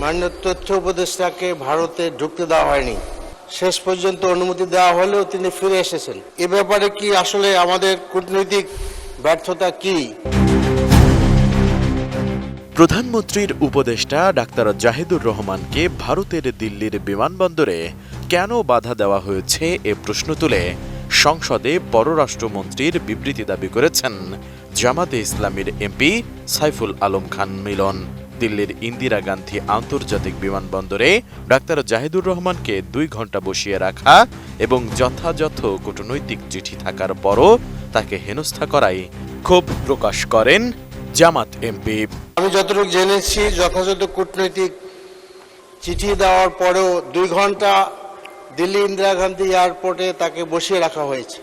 মাননীয় তথ্য উপদেষ্টাকে ভারতে ঢুকতে দেওয়া হয়নি। শেষ পর্যন্ত অনুমতি দেওয়া হলেও তিনি ফিরে এসেছেন। এ ব্যাপারে কি আসলে আমাদের কূটনৈতিক ব্যর্থতা কি? প্রধানমন্ত্রীর উপদেষ্টা ডাক্তার জাহিদুর রহমানকে ভারতের দিল্লির বিমানবন্দরে কেন বাধা দেওয়া হয়েছে এ প্রশ্ন তুলে সংসদে পররাষ্ট্রমন্ত্রীর বিবৃতি দাবি করেছেন জামাতে ইসলামীর এমপি সাইফুল আলম খান মিলন। দিল্লির ইন্দিরা গান্ধী আন্তর্জাতিক বিমানবন্দরে ডাক্তার জাহিদুর রহমানকে 2 ঘণ্টা বসিয়ে রাখা এবং যথাযথ কূটনৈতিক চিঠি থাকার পরও তাকে হেনস্থা করায় ক্ষোভ প্রকাশ করেন জামাত এমপি। আমি যতটুকু জেনেছি, যথাযথ কূটনৈতিক চিঠি দেওয়ার পরেও 2 ঘণ্টা দিল্লি ইন্দিরা গান্ধী এয়ারপোর্টে তাকে বসিয়ে রাখা হয়েছে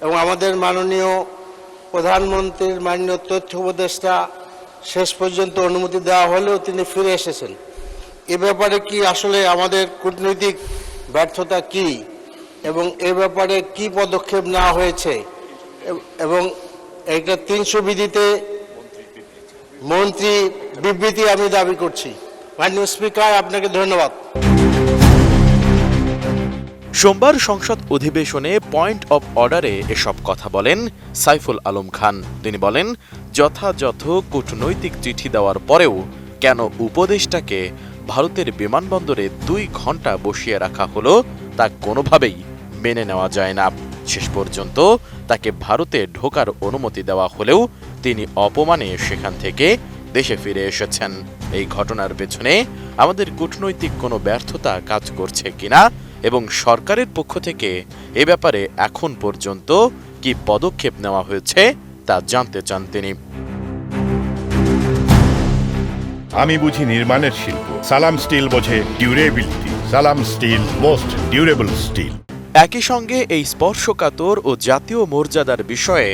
এবং আমাদের মাননীয় প্রধানমন্ত্রীর মাননীয় তথ্য উপদেষ্টা শেষ পর্যন্ত অনুমতি দেওয়া হলেও তিনি ফিরে এসেছেন। এ ব্যাপারে কি আসলে আমাদের কূটনৈতিক ব্যর্থতা কি এবং এ ব্যাপারে কি পদক্ষেপ নেওয়া হয়েছে এবং একটা 300 বিধিতে মন্ত্রী বিবৃতি আমি দাবি করছি। মাননীয় স্পিকার, আপনাকে ধন্যবাদ। সোমবার সংসদ অধিবেশনে পয়েন্ট অব অর্ডারে এসব কথা বলেন সাইফুল আলম খান। তিনি বলেন, যথাযথ কূটনৈতিক চিঠি দেওয়ার পরেও কেন উপদেষ্টাকে ভারতের বিমানবন্দরে 2 ঘণ্টা বসিয়ে রাখা হলো তা কোনোভাবেই মেনে নেওয়া যায় না। শেষ পর্যন্ত তাকে ভারতে ঢোকার অনুমতি দেওয়া হলেও তিনি অপমানে সেখান থেকে দেশে ফিরে এসেছেন। এই ঘটনার পেছনে আমাদের কূটনৈতিক কোনো ব্যর্থতা কাজ করছে কিনা এবং সরকারের পক্ষ থেকে এ ব্যাপারে এখন পর্যন্ত কি পদক্ষেপ নেওয়া হয়েছে তা জানতে চান তিনি। আমি বুঝি নির্মাণের শিল্প, সালাম স্টিল বোঝে ডিউরেবিলিটি। সালাম স্টিল, মোস্ট ডিউরেবল স্টিল। একই সঙ্গে এই স্পর্শকাতর ও জাতীয় মর্যাদার বিষয়ে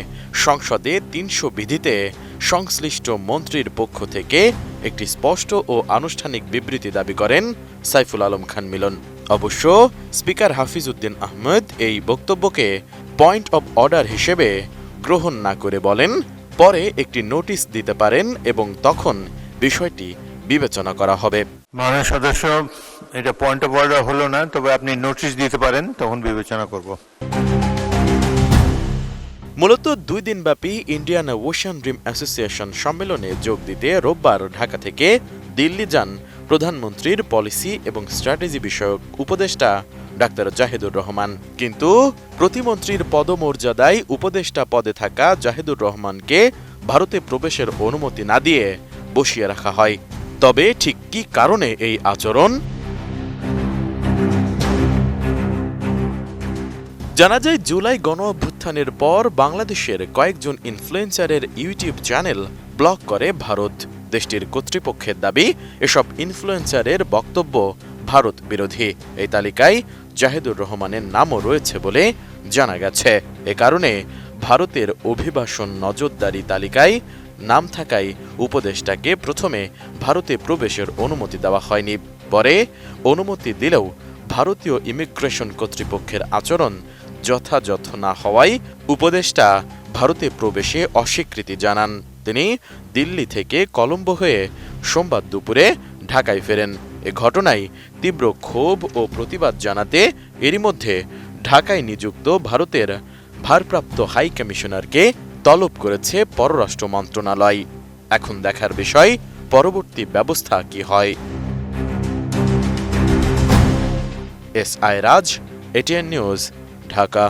সংসদে 300 বিধিতে সংশ্লিষ্ট মন্ত্রীর পক্ষ থেকে একটি স্পষ্ট ও আনুষ্ঠানিক বিবৃতি দাবি করেন সাইফুল আলম খান মিলন। অবশ্য স্পিকার হাফিজ উদ্দিন আহমেদ এই বক্তব্যকে পয়েন্ট অব অর্ডার হিসেবে গ্রহণ না করে বলেন, পরে একটি নোটিশ দিতে পারেন এবং তখন বিষয়টি বিবেচনা করা হবে। মাননীয় সদস্য, এটা পয়েন্ট অফ অর্ডার হলো না, তবে আপনি নোটিশ দিতে পারেন, তখন বিবেচনা করব। মূলত 2 দিনব্যাপী ইন্ডিয়ান ওশান ড্রিম অ্যাসোসিয়েশন সম্মেলনে যোগ দিতে রোববার ঢাকা থেকে দিল্লি যান প্রধানমন্ত্রীর পলিসি এবং স্ট্র্যাটেজি বিষয়ক উপদেষ্টা ডাক্তার জাহিদুর রহমান। কিন্তু প্রতিমন্ত্রীর পদমর্যাদায় উপদেষ্টা পদে থাকা জাহিদুর রহমানকে ভারতে প্রবেশের অনুমতি না দিয়ে বসিয়ে রাখা হয়। তবে ঠিক কী কারণে এই আচরণ? জানা যায়, জুলাই গণ অভ্যুত্থানের পর বাংলাদেশের কয়েকজন ইনফ্লুয়েন্সারের ইউটিউব চ্যানেল ব্লক করে ভারত। দেশটির কর্তৃপক্ষের দাবি, এসব ইনফ্লুয়েন্সারের বক্তব্য ভারত বিরোধী। এই তালিকায় জাহিদুর রহমানের নামও রয়েছে বলে জানা গেছে। এ কারণে ভারতের অভিবাসন নজরদারি তালিকায় নাম থাকায় উপদেষ্টাকে প্রথমে ভারতে প্রবেশের অনুমতি দেওয়া হয়নি। পরে অনুমতি দিলেও ভারতীয় ইমিগ্রেশন কর্তৃপক্ষের আচরণ যথাযথ না হওয়ায় উপদেষ্টা ভারতে প্রবেশে অস্বীকৃতি জানান। তিনি দিল্লি থেকে কলম্বো হয়ে সোমবার দুপুরে ঢাকায় ফেরেন। এ ঘটনায় তীব্র ক্ষোভ ও প্রতিবাদ জানাতে এরই মধ্যে ঢাকায় নিযুক্ত ভারতের ভারপ্রাপ্ত হাই কমিশনারকে তলব করেছে পররাষ্ট্র মন্ত্রণালয়। এখন দেখার বিষয় পরবর্তী ব্যবস্থা কি হয়। S I Raj, ATN news, Dhaka.